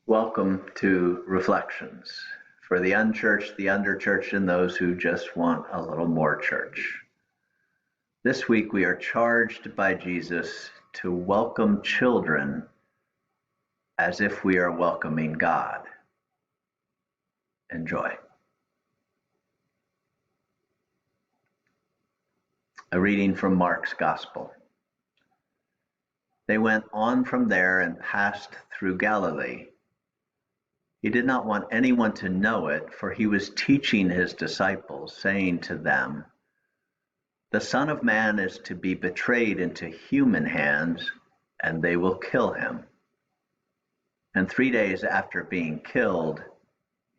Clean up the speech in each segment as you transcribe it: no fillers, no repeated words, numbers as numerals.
Welcome to Reflections for the unchurched, the underchurched, and those who just want a little more church. This week we are charged by Jesus to welcome children as if we are welcoming God. Enjoy. A reading from Mark's Gospel. They went on from there and passed through Galilee. He did not want anyone to know it, for he was teaching his disciples, saying to them, "The Son of Man is to be betrayed into human hands, and they will kill him. And 3 days after being killed,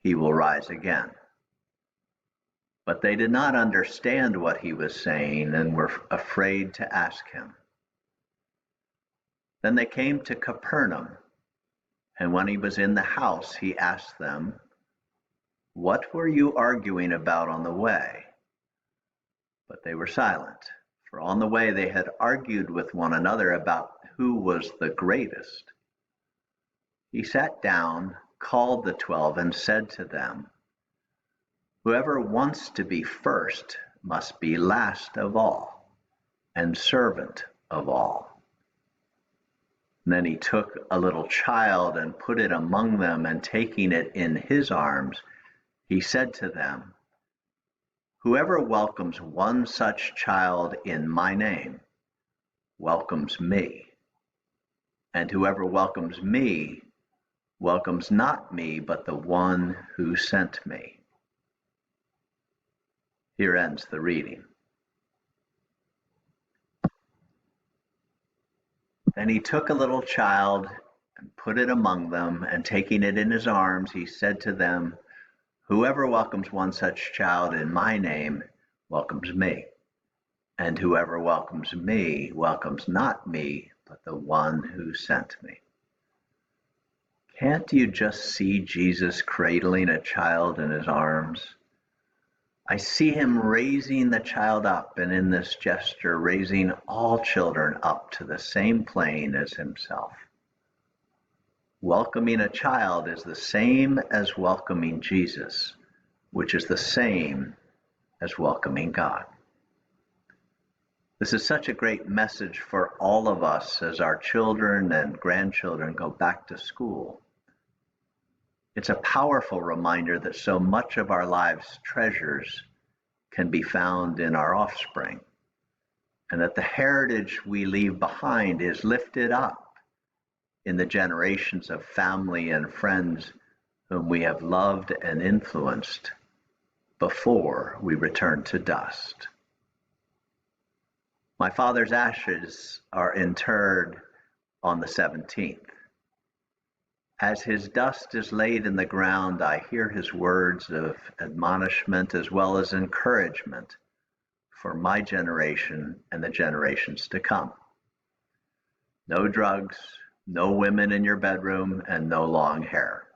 he will rise again." But they did not understand what he was saying and were afraid to ask him. Then they came to Capernaum, and when he was in the house, he asked them, "What were you arguing about on the way?" But they were silent, for on the way they had argued with one another about who was the greatest. He sat down, called the 12, and said to them, "Whoever wants to be first must be last of all, and servant of all." And then he took a little child and put it among them, and taking it in his arms, he said to them, "Whoever welcomes one such child in my name welcomes me. And whoever welcomes me welcomes not me, but the one who sent me." Here ends the reading. Then he took a little child and put it among them, and taking it in his arms, he said to them, "Whoever welcomes one such child in my name welcomes me. And whoever welcomes me welcomes not me, but the one who sent me." Can't you just see Jesus cradling a child in his arms? I see him raising the child up, and in this gesture raising all children up to the same plane as himself. Welcoming a child is the same as welcoming Jesus, which is the same as welcoming God. This is such a great message for all of us as our children and grandchildren go back to school. It's a powerful reminder that so much of our lives' treasures can be found in our offspring, and that the heritage we leave behind is lifted up in the generations of family and friends whom we have loved and influenced before we return to dust. My father's ashes are interred on the 17th. As his dust is laid in the ground, I hear his words of admonishment as well as encouragement for my generation and the generations to come. No drugs, no women in your bedroom, and no long hair.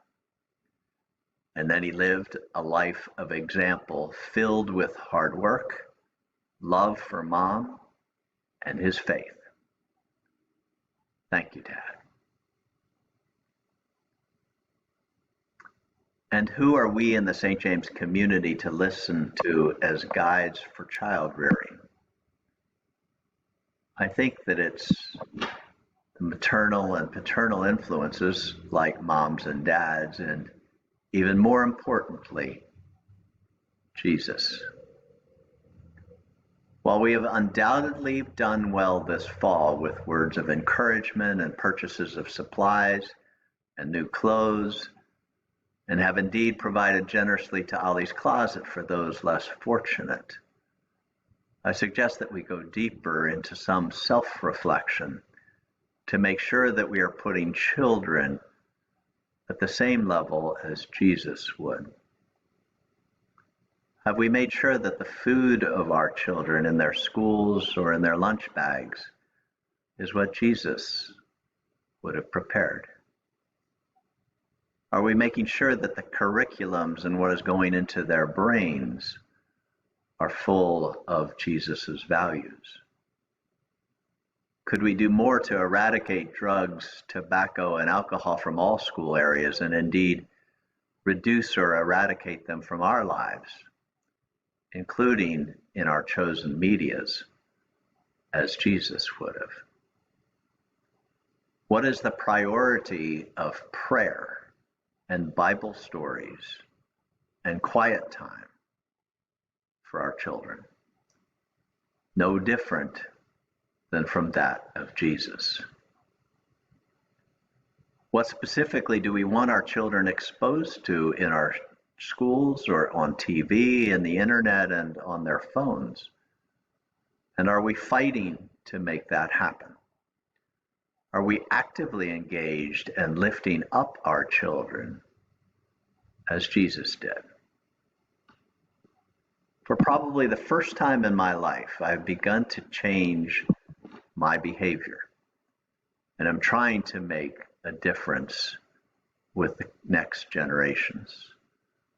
And then he lived a life of example filled with hard work, love for Mom, and his faith. Thank you, Dad. And who are we in the St. James community to listen to as guides for child rearing? I think that it's the maternal and paternal influences like moms and dads, and even more importantly, Jesus. While we have undoubtedly done well this fall with words of encouragement and purchases of supplies and new clothes, and have indeed provided generously to Ollie's Closet for those less fortunate, I suggest that we go deeper into some self-reflection to make sure that we are putting children at the same level as Jesus would. Have we made sure that the food of our children in their schools or in their lunch bags is what Jesus would have prepared? Are we making sure that the curriculums and what is going into their brains are full of Jesus's values? Could we do more to eradicate drugs, tobacco, and alcohol from all school areas, and indeed reduce or eradicate them from our lives, including in our chosen medias, as Jesus would have? What is the priority of prayer and Bible stories and quiet time for our children? No different than from that of Jesus. What specifically do we want our children exposed to in our schools or on TV and the internet and on their phones? And are we fighting to make that happen? Are we actively engaged and lifting up our children as Jesus did? For probably the first time in my life, I've begun to change my behavior, and I'm trying to make a difference with the next generations.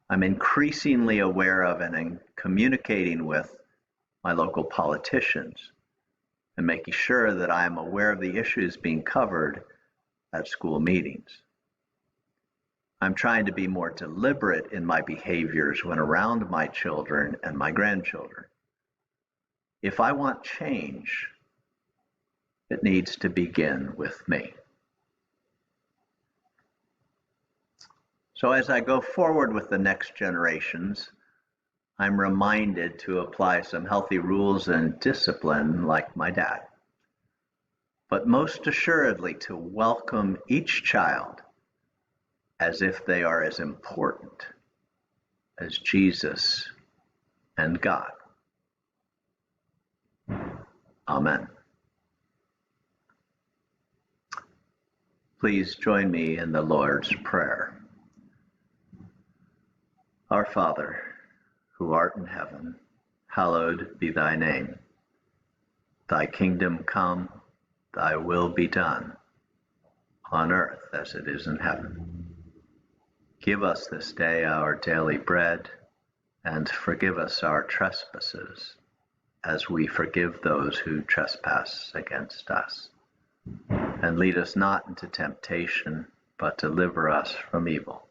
I'm increasingly aware of and communicating with my local politicians and making sure that I am aware of the issues being covered at school meetings. I'm trying to be more deliberate in my behaviors when around my children and my grandchildren. If I want change, it needs to begin with me. So as I go forward with the next generations, I'm reminded to apply some healthy rules and discipline like my dad, but most assuredly to welcome each child as if they are as important as Jesus and God. Amen. Please join me in the Lord's Prayer. Our Father, who art in heaven, hallowed be thy name. Thy kingdom come, thy will be done, on earth as it is in heaven. Give us this day our daily bread, and forgive us our trespasses, as we forgive those who trespass against us. And lead us not into temptation, but deliver us from evil.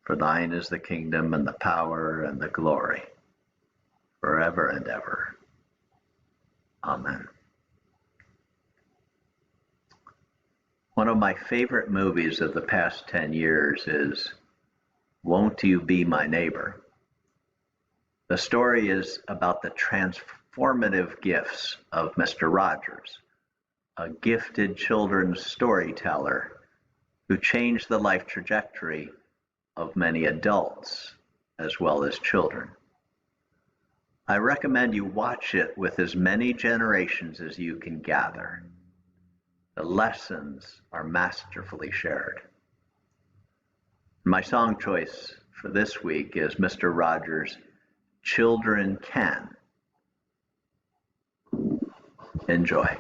For thine is the kingdom and the power and the glory, forever and ever. Amen. One of my favorite movies of the past 10 years is Won't You Be My Neighbor? The story is about the transformative gifts of Mr. Rogers, a gifted children's storyteller who changed the life trajectory of many adults as well as children. I recommend you watch it with as many generations as you can gather. The lessons are masterfully shared. My song choice for this week is Mr. Rogers' Children Can. Enjoy.